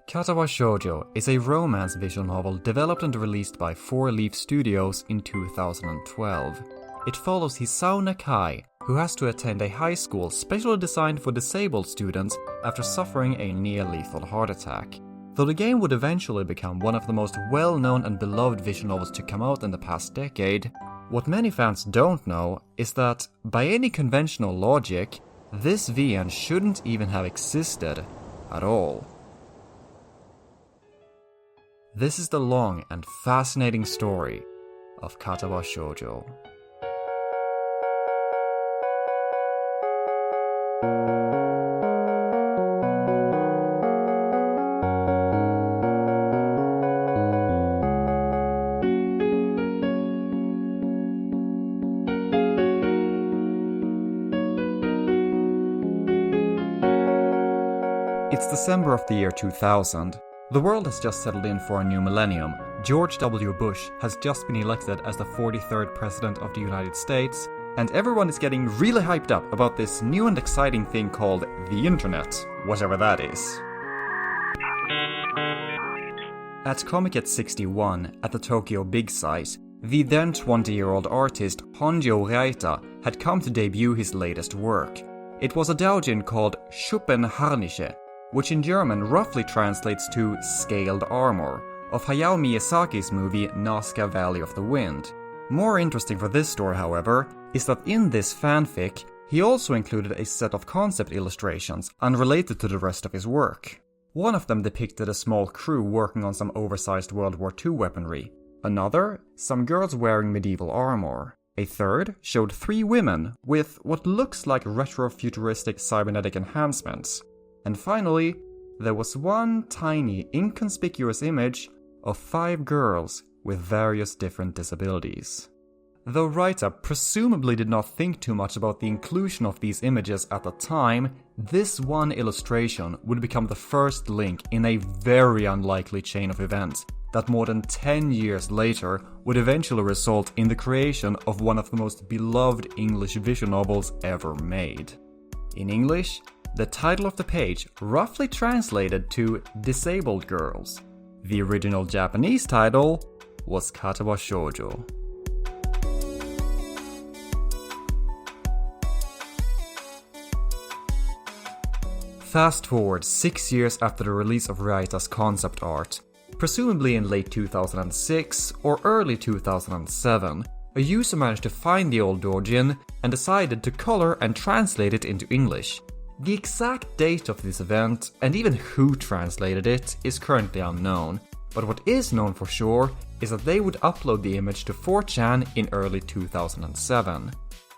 Katawa Shoujo is a romance visual novel developed and released by Four Leaf Studios in 2012. It follows Hisao Nakai, who has to attend a high school specially designed for disabled students after suffering a near-lethal heart attack. Though the game would eventually become one of the most well-known and beloved visual novels to come out in the past decade, what many fans don't know is that, by any conventional logic, this VN shouldn't even have existed at all. This is the long and fascinating story of Katawa Shoujo. It's December of the year 2000. The world has just settled in for a new millennium. George W. Bush has just been elected as the 43rd President of the United States, and everyone is getting really hyped up about this new and exciting thing called the Internet, whatever that is. At Comiket 61, at the Tokyo Big Sight, the then 20-year-old artist Honjo Reita had come to debut his latest work. It was a doujin called Schuppenharnische, which in German roughly translates to Scaled Armor, of Hayao Miyazaki's movie Nazca Valley of the Wind. More interesting for this story, however, is that in this fanfic, he also included a set of concept illustrations unrelated to the rest of his work. One of them depicted a small crew working on some oversized World War II weaponry. Another, some girls wearing medieval armor. A third showed 3 women with what looks like retro-futuristic cybernetic enhancements. And finally, there was one tiny, inconspicuous image of 5 girls with various different disabilities. Though Reita presumably did not think too much about the inclusion of these images at the time, this one illustration would become the first link in a very unlikely chain of events that more than 10 years later would eventually result in the creation of one of the most beloved English visual novels ever made. In English, the title of the page roughly translated to Disabled Girls. The original Japanese title was Katawa Shoujo. Fast forward 6 years after the release of Reita's concept art, presumably in late 2006 or early 2007, a user managed to find the old doujin and decided to color and translate it into English. The exact date of this event, and even who translated it, is currently unknown, but what is known for sure is that they would upload the image to 4chan in early 2007.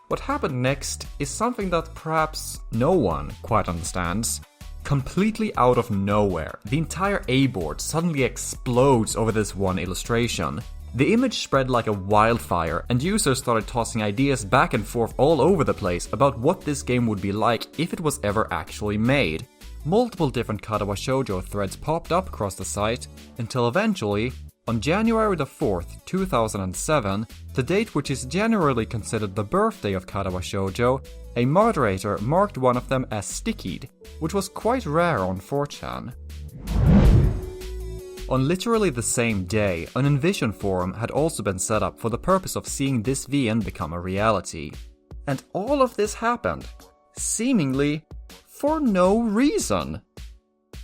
What happened next is something that perhaps no one quite understands. Completely out of nowhere, the entire A-board suddenly explodes over this one illustration. The image spread like a wildfire, and users started tossing ideas back and forth all over the place about what this game would be like if it was ever actually made. Multiple different Katawa Shoujo threads popped up across the site, until eventually, on January the 4th, 2007, the date which is generally considered the birthday of Katawa Shoujo, a moderator marked one of them as stickied, which was quite rare on 4chan. On literally the same day, an Invision forum had also been set up for the purpose of seeing this VN become a reality. And all of this happened, seemingly, for no reason.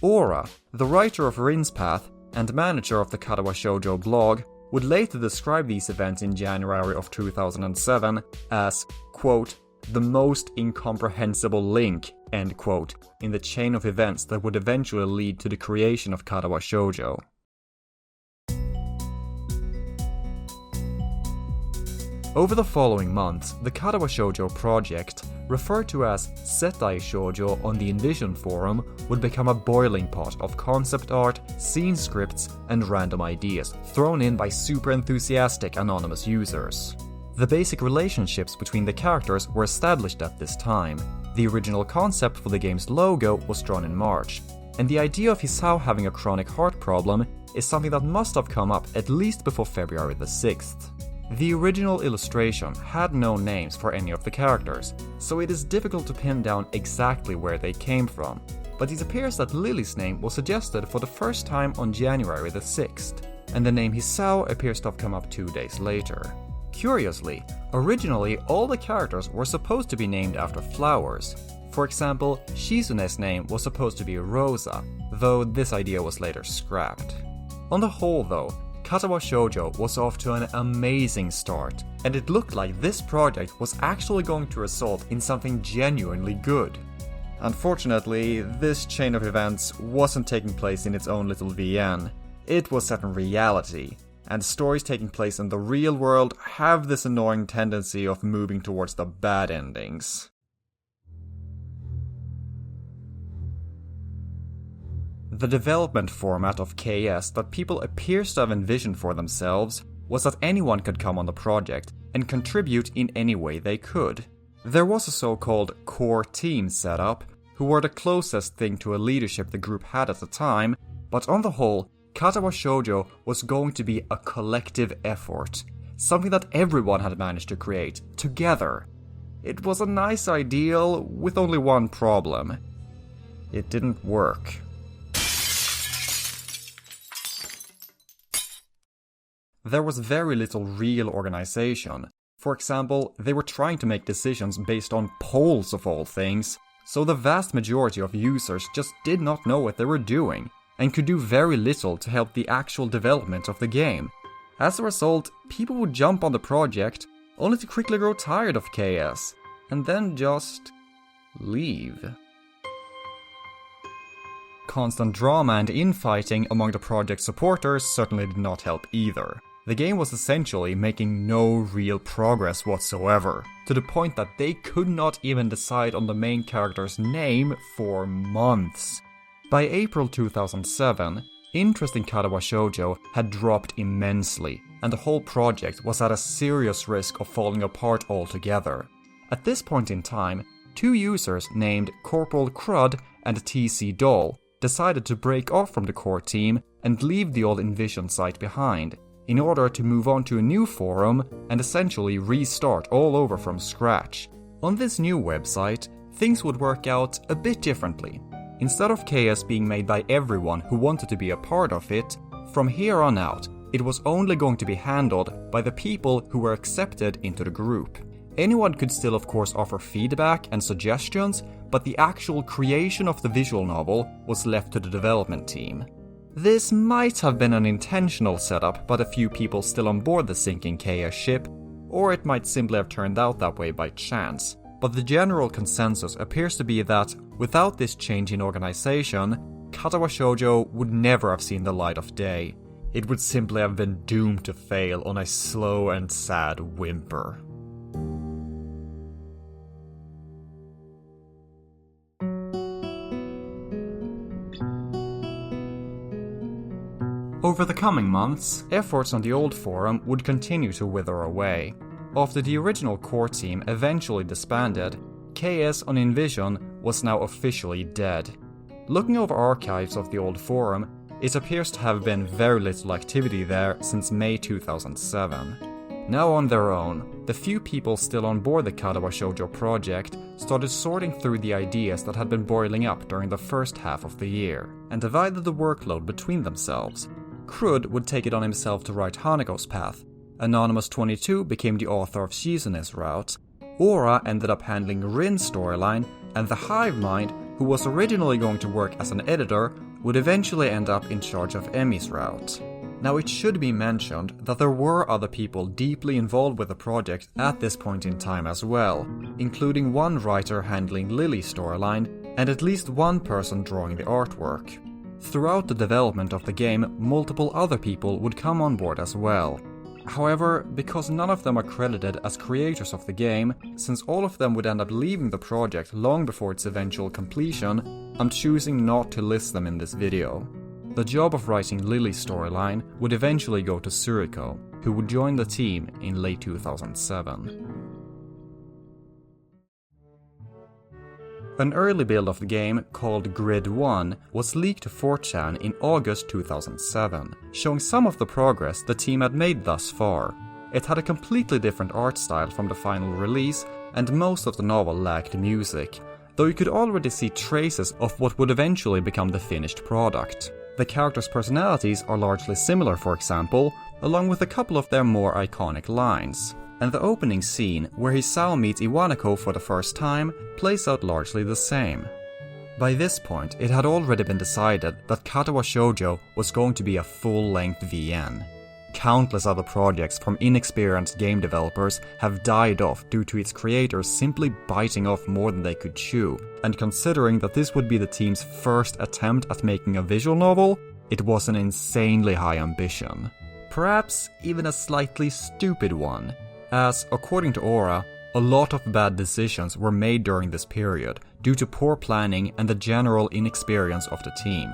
Aura, the writer of Rin's Path and manager of the Katawa Shoujo blog, would later describe these events in January of 2007 as, quote, the most incomprehensible link, end quote, in the chain of events that would eventually lead to the creation of Katawa Shoujo. Over the following months, the Katawa Shoujo project, referred to as Setai Shoujo on the Invision forum, would become a boiling pot of concept art, scene scripts, and random ideas thrown in by super enthusiastic anonymous users. The basic relationships between the characters were established at this time. The original concept for the game's logo was drawn in March, and the idea of Hisao having a chronic heart problem is something that must have come up at least before February the 6th. The original illustration had no names for any of the characters, so it is difficult to pin down exactly where they came from, but it appears that Lily's name was suggested for the first time on January the 6th, and the name Hisao appears to have come up 2 days later. Curiously, originally all the characters were supposed to be named after flowers. For example, Shizune's name was supposed to be Rosa, though this idea was later scrapped. On the whole though, Katawa Shoujo was off to an amazing start, and it looked like this project was actually going to result in something genuinely good. Unfortunately, this chain of events wasn't taking place in its own little VN. It was set in reality, and stories taking place in the real world have this annoying tendency of moving towards the bad endings. The development format of KS that people appears to have envisioned for themselves was that anyone could come on the project and contribute in any way they could. There was a so-called core team set up, who were the closest thing to a leadership the group had at the time, but on the whole, Katawa Shoujo was going to be a collective effort, something that everyone had managed to create together. It was a nice ideal with only one problem. It didn't work. There was very little real organization. For example, they were trying to make decisions based on polls of all things, so the vast majority of users just did not know what they were doing, and could do very little to help the actual development of the game. As a result, people would jump on the project, only to quickly grow tired of KS, and then just leave. Constant drama and infighting among the project supporters certainly did not help either. The game was essentially making no real progress whatsoever, to the point that they could not even decide on the main character's name for months. By April 2007, interest in Katawa Shoujo had dropped immensely, and the whole project was at a serious risk of falling apart altogether. At this point in time, 2 users named Corporal Crud and TC Doll decided to break off from the core team and leave the old Invision site behind, in order to move on to a new forum and essentially restart all over from scratch. On this new website, things would work out a bit differently. Instead of KS being made by everyone who wanted to be a part of it, from here on out, it was only going to be handled by the people who were accepted into the group. Anyone could still of course offer feedback and suggestions, but the actual creation of the visual novel was left to the development team. This might have been an intentional setup by the few people still on board the sinking KS ship, or it might simply have turned out that way by chance. But the general consensus appears to be that, without this change in organization, Katawa Shoujo would never have seen the light of day. It would simply have been doomed to fail on a slow and sad whimper. Over the coming months, efforts on the old forum would continue to wither away. After the original core team eventually disbanded, KS on Invision was now officially dead. Looking over archives of the old forum, it appears to have been very little activity there since May 2007. Now on their own, the few people still on board the Katawa Shoujo project started sorting through the ideas that had been boiling up during the first half of the year, and divided the workload between themselves. Crud would take it on himself to write Haneko's path, Anonymous22 became the author of Shizune's route, Aura ended up handling Rin's storyline, and the Hive Mind, who was originally going to work as an editor, would eventually end up in charge of Emi's route. Now it should be mentioned that there were other people deeply involved with the project at this point in time as well, including one writer handling Lily's storyline, and at least one person drawing the artwork. Throughout the development of the game, multiple other people would come on board as well. However, because none of them are credited as creators of the game, since all of them would end up leaving the project long before its eventual completion, I'm choosing not to list them in this video. The job of writing Lily's storyline would eventually go to Suriko, who would join the team in late 2007. An early build of the game, called Grid 1, was leaked to 4chan in August 2007, showing some of the progress the team had made thus far. It had a completely different art style from the final release, and most of the novel lacked music, though you could already see traces of what would eventually become the finished product. The characters' personalities are largely similar, for example, along with a couple of their more iconic lines. And the opening scene, where Hisao meets Iwanako for the first time, plays out largely the same. By this point, it had already been decided that Katawa Shoujo was going to be a full-length VN. Countless other projects from inexperienced game developers have died off due to its creators simply biting off more than they could chew, and considering that this would be the team's first attempt at making a visual novel, it was an insanely high ambition. Perhaps even a slightly stupid one, as, according to Aura, a lot of bad decisions were made during this period due to poor planning and the general inexperience of the team.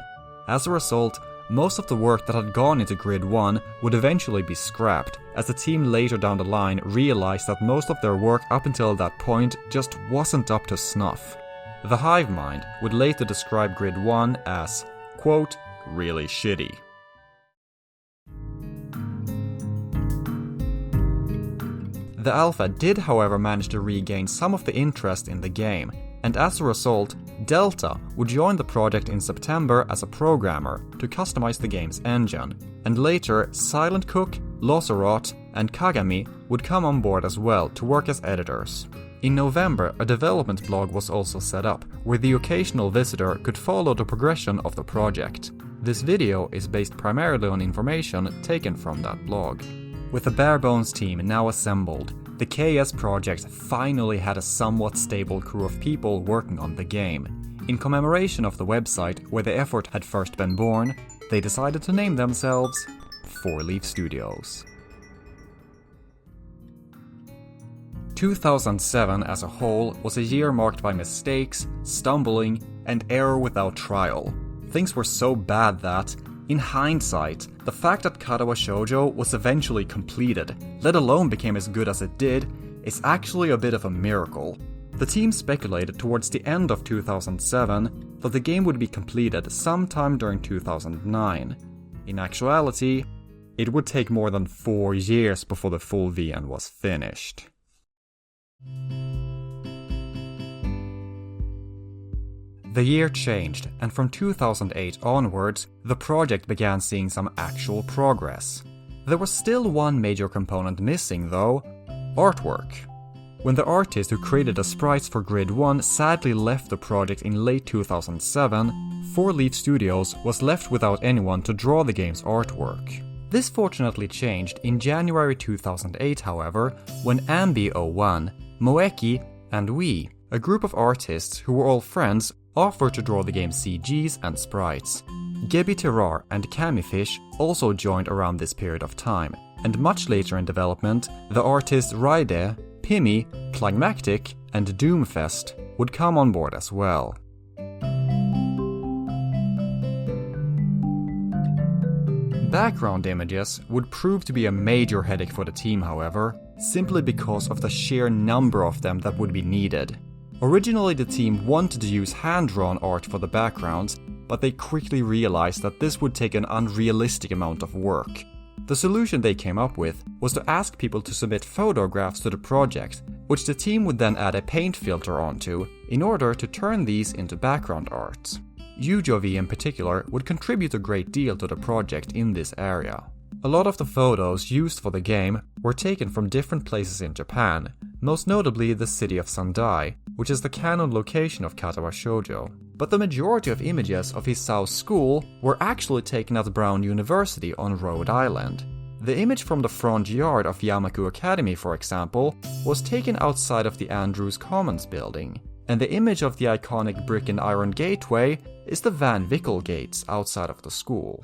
As a result, most of the work that had gone into Grid 1 would eventually be scrapped, as the team later down the line realized that most of their work up until that point just wasn't up to snuff. The Hive Mind would later describe Grid 1 as, quote, really shitty. The alpha did, however, manage to regain some of the interest in the game, and as a result, Delta would join the project in September as a programmer to customize the game's engine, and later Silent Cook, Losserot, and Kagami would come on board as well to work as editors. In November, a development blog was also set up, where the occasional visitor could follow the progression of the project. This video is based primarily on information taken from that blog. With the bare-bones team now assembled, the KS project finally had a somewhat stable crew of people working on the game. In commemoration of the website where the effort had first been born, they decided to name themselves 4 Leaf Studios. 2007 as a whole was a year marked by mistakes, stumbling, and error without trial. Things were so bad that, in hindsight, the fact that Katawa Shoujo was eventually completed, let alone became as good as it did, is actually a bit of a miracle. The team speculated towards the end of 2007 that the game would be completed sometime during 2009. In actuality, it would take more than 4 years before the full VN was finished. The year changed, and from 2008 onwards, the project began seeing some actual progress. There was still one major component missing though: artwork. When the artist who created the sprites for Grid 1 sadly left the project in late 2007, 4 Leaf Studios was left without anyone to draw the game's artwork. This fortunately changed in January 2008, however, when Ambi01, Moeki, and we, a group of artists who were all friends, offered to draw the game's CGs and sprites. Gebi Terrar and Camifish also joined around this period of time, and much later in development, the artists Raide, Pimmy, Climactic, and Doomfest would come on board as well. Background images would prove to be a major headache for the team, however, simply because of the sheer number of them that would be needed. Originally, the team wanted to use hand-drawn art for the backgrounds, but they quickly realized that this would take an unrealistic amount of work. The solution they came up with was to ask people to submit photographs to the project, which the team would then add a paint filter onto, in order to turn these into background art. Yujovi in particular would contribute a great deal to the project in this area. A lot of the photos used for the game were taken from different places in Japan, most notably the city of Sendai, which is the canon location of Katawa Shoujo. But the majority of images of Hisao's school were actually taken at Brown University on Rhode Island. The image from the front yard of Yamaku Academy, for example, was taken outside of the Andrews Commons building, and the image of the iconic brick and iron gateway is the Van Vickle gates outside of the school.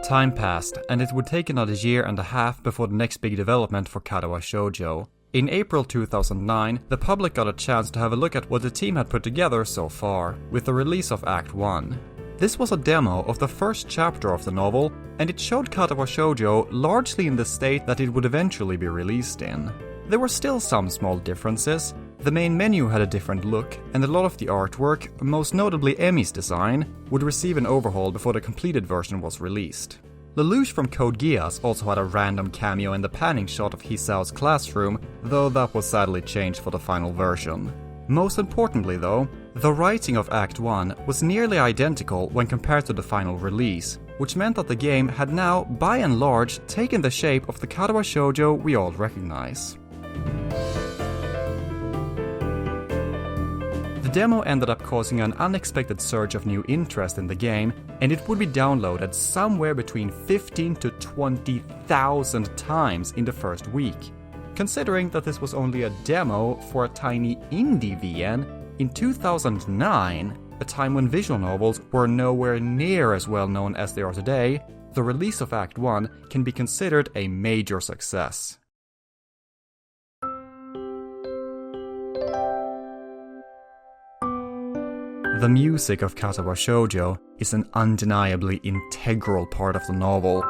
Time passed, and it would take another year and a half before the next big development for Katawa Shoujo. In April 2009, the public got a chance to have a look at what the team had put together so far, with the release of Act 1. This was a demo of the first chapter of the novel, and it showed Katawa Shoujo largely in the state that it would eventually be released in. There were still some small differences. The main menu had a different look, and a lot of the artwork, most notably Emi's design, would receive an overhaul before the completed version was released. Lelouch from Code Geass also had a random cameo in the panning shot of Hisao's classroom, though that was sadly changed for the final version. Most importantly though, the writing of Act 1 was nearly identical when compared to the final release, which meant that the game had now, by and large, taken the shape of the Katawa Shoujo we all recognize. The demo ended up causing an unexpected surge of new interest in the game, and it would be downloaded somewhere between 15 to 20,000 times in the first week. Considering that this was only a demo for a tiny indie VN in 2009, a time when visual novels were nowhere near as well known as they are today, the release of Act 1 can be considered a major success. The music of Katawa Shoujo is an undeniably integral part of the novel.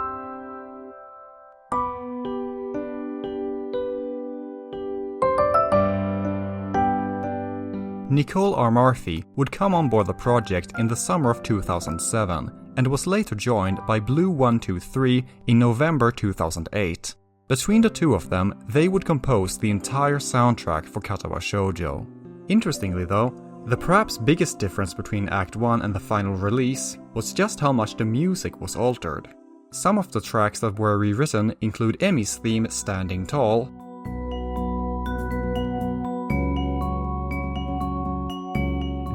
Nicole R. Murphy would come on board the project in the summer of 2007 and was later joined by Blue123 in November 2008. Between the two of them, they would compose the entire soundtrack for Katawa Shoujo. Interestingly though, the perhaps biggest difference between Act 1 and the final release was just how much the music was altered. Some of the tracks that were rewritten include Emi's theme Standing Tall,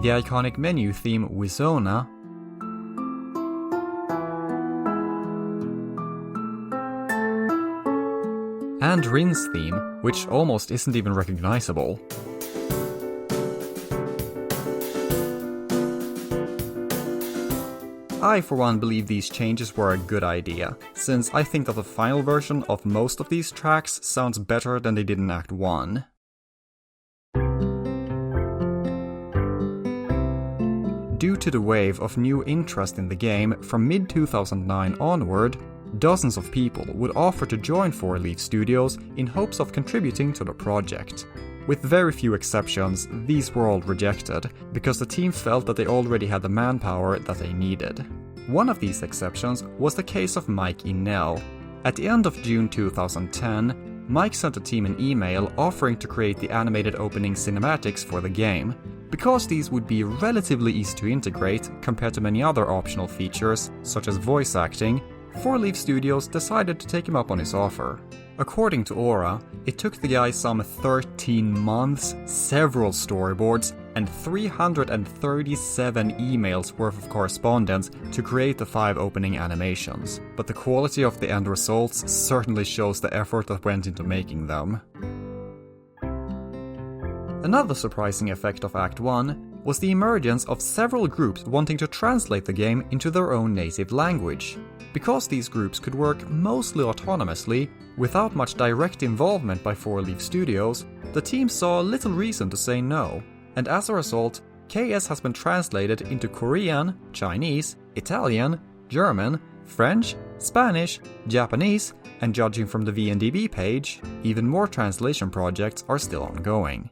the iconic menu theme Wizona, and Rin's theme, which almost isn't even recognizable. I, for one, believe these changes were a good idea, since I think that the final version of most of these tracks sounds better than they did in Act 1. Due to the wave of new interest in the game from mid-2009 onward, dozens of people would offer to join 4 Leaf Studios in hopes of contributing to the project. With very few exceptions, these were all rejected, because the team felt that they already had the manpower that they needed. One of these exceptions was the case of Mike Inell. At the end of June 2010, Mike sent the team an email offering to create the animated opening cinematics for the game. Because these would be relatively easy to integrate compared to many other optional features, such as voice acting, 4 Leaf Studios decided to take him up on his offer. According to Aura, it took the guy some 13 months, several storyboards, and 337 emails worth of correspondence to create the 5 opening animations, but the quality of the end results certainly shows the effort that went into making them. Another surprising effect of Act 1 was the emergence of several groups wanting to translate the game into their own native language. Because these groups could work mostly autonomously, without much direct involvement by 4 Leaf Studios, the team saw little reason to say no, and as a result, KS has been translated into Korean, Chinese, Italian, German, French, Spanish, Japanese, and judging from the VNDB page, even more translation projects are still ongoing.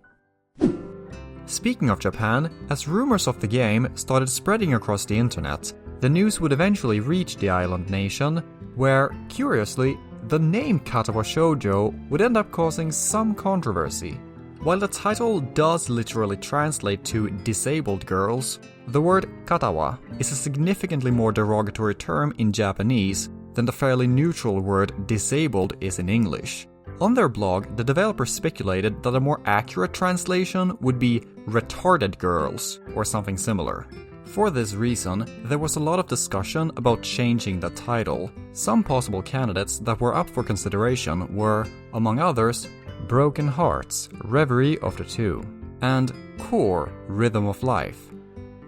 Speaking of Japan, as rumors of the game started spreading across the internet, the news would eventually reach the island nation, where, curiously, the name Katawa Shoujo would end up causing some controversy. While the title does literally translate to disabled girls, the word katawa is a significantly more derogatory term in Japanese than the fairly neutral word disabled is in English. On their blog, the developers speculated that a more accurate translation would be retarded girls, or something similar. For this reason, there was a lot of discussion about changing the title. Some possible candidates that were up for consideration were, among others, Broken Hearts, Reverie of the Two, and Core, Rhythm of Life.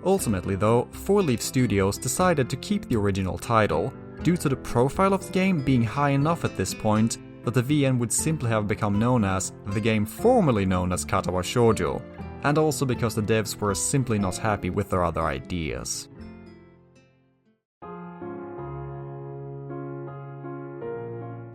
Ultimately though, 4 Leaf Studios decided to keep the original title, due to the profile of the game being high enough at this point that the VN would simply have become known as the game formerly known as Katawa Shoujo, and also because the devs were simply not happy with their other ideas.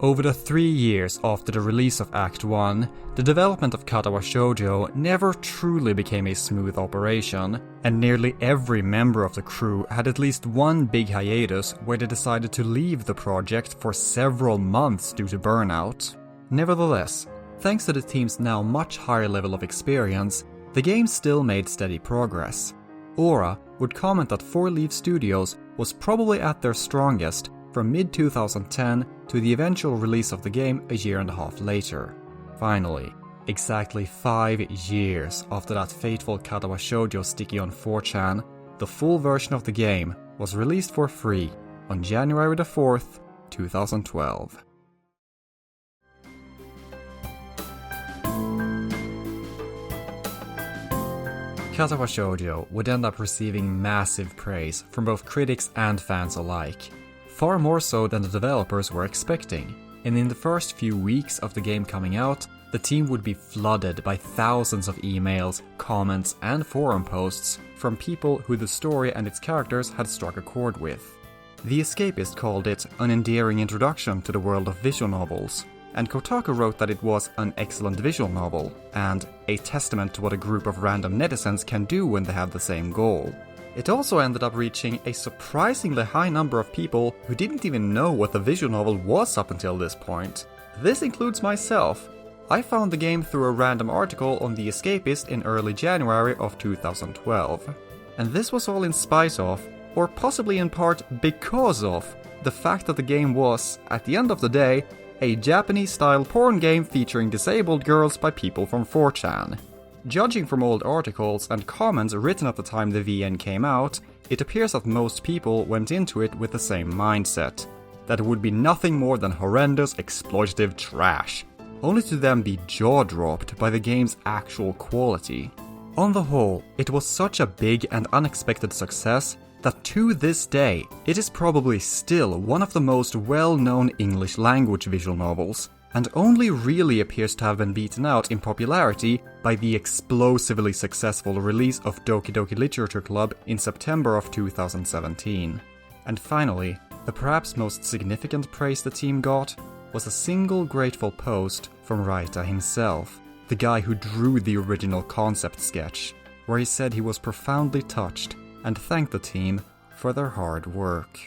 Over the 3 years after the release of Act 1, the development of Katawa Shoujo never truly became a smooth operation, and nearly every member of the crew had at least one big hiatus where they decided to leave the project for several months due to burnout. Nevertheless, thanks to the team's now much higher level of experience, the game still made steady progress. Aura would comment that 4 Leaf Studios was probably at their strongest from mid-2010 to the eventual release of the game a year and a half later. Finally, exactly 5 years after that fateful Katawa Shoujo sticky on 4chan, the full version of the game was released for free on January the 4th, 2012. Katawa Shoujo would end up receiving massive praise from both critics and fans alike. Far more so than the developers were expecting, and in the first few weeks of the game coming out, the team would be flooded by thousands of emails, comments, and forum posts from people who the story and its characters had struck a chord with. The Escapist called it an endearing introduction to the world of visual novels, and Kotaku wrote that it was an excellent visual novel, and a testament to what a group of random netizens can do when they have the same goal. It also ended up reaching a surprisingly high number of people who didn't even know what the visual novel was up until this point. This includes myself. I found the game through a random article on The Escapist in early January of 2012. And this was all in spite of, or possibly in part because of, the fact that the game was, at the end of the day, a Japanese-style porn game featuring disabled girls by people from 4chan. Judging from old articles and comments written at the time the VN came out, it appears that most people went into it with the same mindset, that it would be nothing more than horrendous, exploitative trash, only to them be jaw-dropped by the game's actual quality. On the whole, it was such a big and unexpected success that to this day, it is probably still one of the most well-known English language visual novels, and only really appears to have been beaten out in popularity by the explosively successful release of Doki Doki Literature Club in September of 2017. And finally, the perhaps most significant praise the team got was a single grateful post from Raita himself, the guy who drew the original concept sketch, where he said he was profoundly touched and thanked the team for their hard work.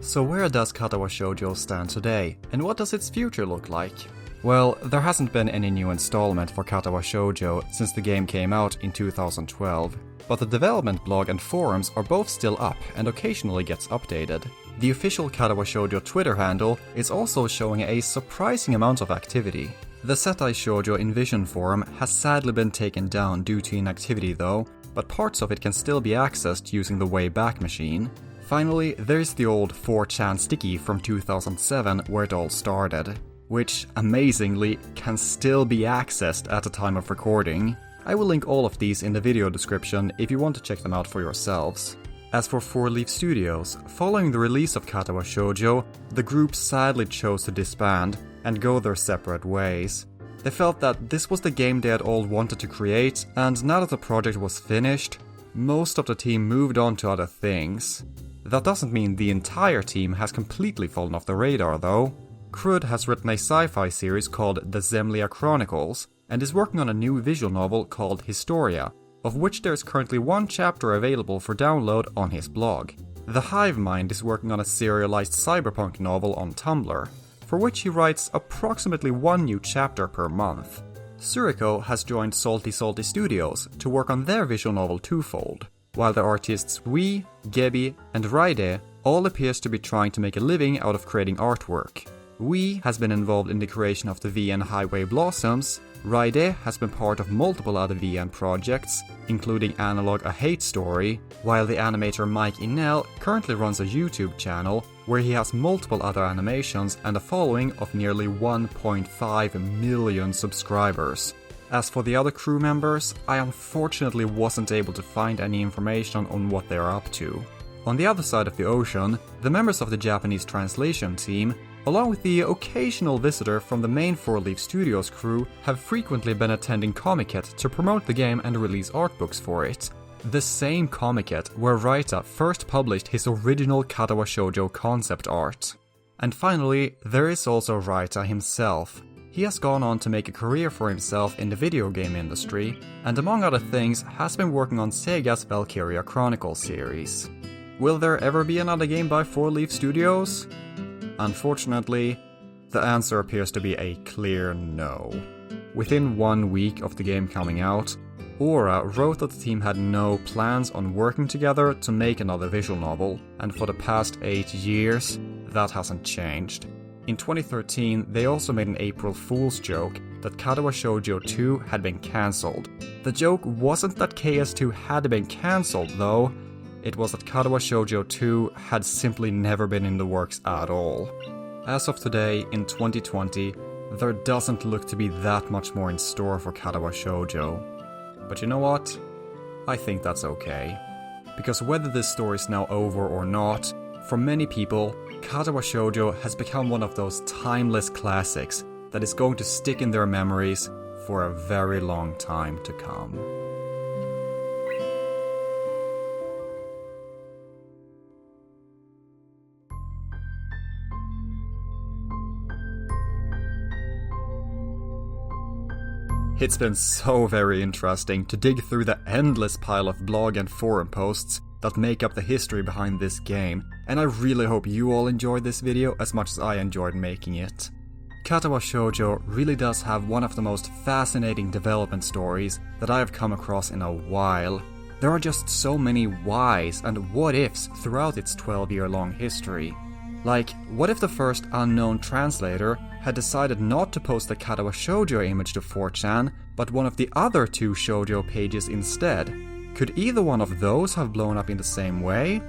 So where does Katawa Shoujo stand today, and what does its future look like? Well, there hasn't been any new installment for Katawa Shoujo since the game came out in 2012, but the development blog and forums are both still up and occasionally gets updated. The official Katawa Shoujo Twitter handle is also showing a surprising amount of activity. The Setai Shoujo Invision forum has sadly been taken down due to inactivity though, but parts of it can still be accessed using the Wayback Machine. Finally, there's the old 4chan sticky from 2007 where it all started, which, amazingly, can still be accessed at the time of recording. I will link all of these in the video description if you want to check them out for yourselves. As for 4 Leaf Studios, following the release of Katawa Shoujo, the group sadly chose to disband and go their separate ways. They felt that this was the game they had all wanted to create, and now that the project was finished, most of the team moved on to other things. That doesn't mean the entire team has completely fallen off the radar though. Krud has written a sci-fi series called The Zemlya Chronicles, and is working on a new visual novel called Historia, of which there is currently 1 chapter available for download on his blog. The Hive Mind is working on a serialized cyberpunk novel on Tumblr, for which he writes approximately 1 new chapter per month. Suriko has joined Salty Salty Studios to work on their visual novel Twofold, while the artists Wee, Gebi, and Raide all appears to be trying to make a living out of creating artwork. Wee has been involved in the creation of the VN Highway Blossoms, Raide has been part of multiple other VN projects, including Analog A Hate Story, while the animator Mike Inell currently runs a YouTube channel where he has multiple other animations and a following of nearly 1.5 million subscribers. As for the other crew members, I unfortunately wasn't able to find any information on what they are up to. On the other side of the ocean, the members of the Japanese translation team, along with the occasional visitor from the main 4 Leaf Studios crew, have frequently been attending Comiket to promote the game and release art books for it. the same Comiket where Raita first published his original Katawa Shoujo concept art. And finally, there is also Raita himself. He has gone on to make a career for himself in the video game industry, and among other things has been working on Sega's Valkyria Chronicles series. Will there ever be another game by 4-Leaf Studios? Unfortunately, the answer appears to be a clear no. Within 1 week of the game coming out, Aura wrote that the team had no plans on working together to make another visual novel, and for the past 8 years, that hasn't changed. In 2013, they also made an April Fool's joke that Katawa Shoujo 2 had been cancelled. The joke wasn't that KS2 had been cancelled though, it was that Katawa Shoujo 2 had simply never been in the works at all. As of today, in 2020, there doesn't look to be that much more in store for Katawa Shoujo. But you know what? I think that's okay. Because whether this story is now over or not, for many people, Katawa Shoujo has become one of those timeless classics that is going to stick in their memories for a very long time to come. It's been so very interesting to dig through the endless pile of blog and forum posts that make up the history behind this game, and I really hope you all enjoyed this video as much as I enjoyed making it. Katawa Shoujo really does have one of the most fascinating development stories that I have come across in a while. There are just so many whys and what ifs throughout its 12-year-long history. Like, what if the first unknown translator had decided not to post the Katawa Shoujo image to 4chan, but one of the other 2 shoujo pages instead? Could either one of those have blown up in the same way?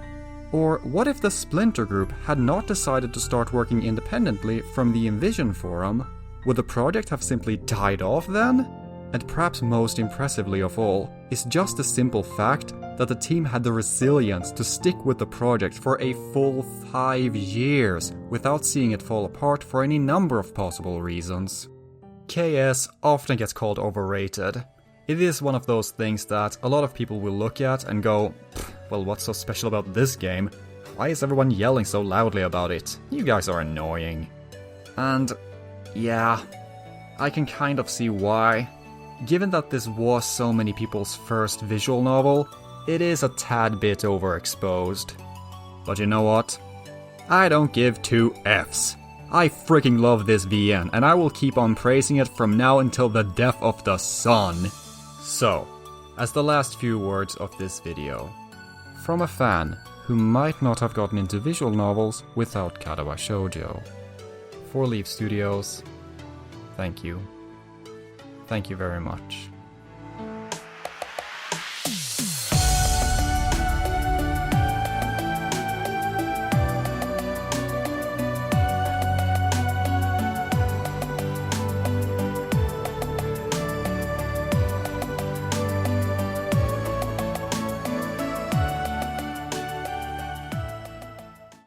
Or what if the Splinter Group had not decided to start working independently from the Invision forum? Would the project have simply died off then? And perhaps most impressively of all, is just the simple fact that the team had the resilience to stick with the project for a full 5 years without seeing it fall apart for any number of possible reasons. KS often gets called overrated. It is one of those things that a lot of people will look at and go, well, what's so special about this game? Why is everyone yelling so loudly about it? You guys are annoying. And yeah, I can kind of see why. Given that this was so many people's first visual novel, it is a tad bit overexposed. But you know what? I don't give 2 Fs. I freaking love this VN, and I will keep on praising it from now until the death of the sun. So, as the last few words of this video, from a fan who might not have gotten into visual novels without Katawa Shoujo. 4-Leaf Studios, thank you. Thank you very much.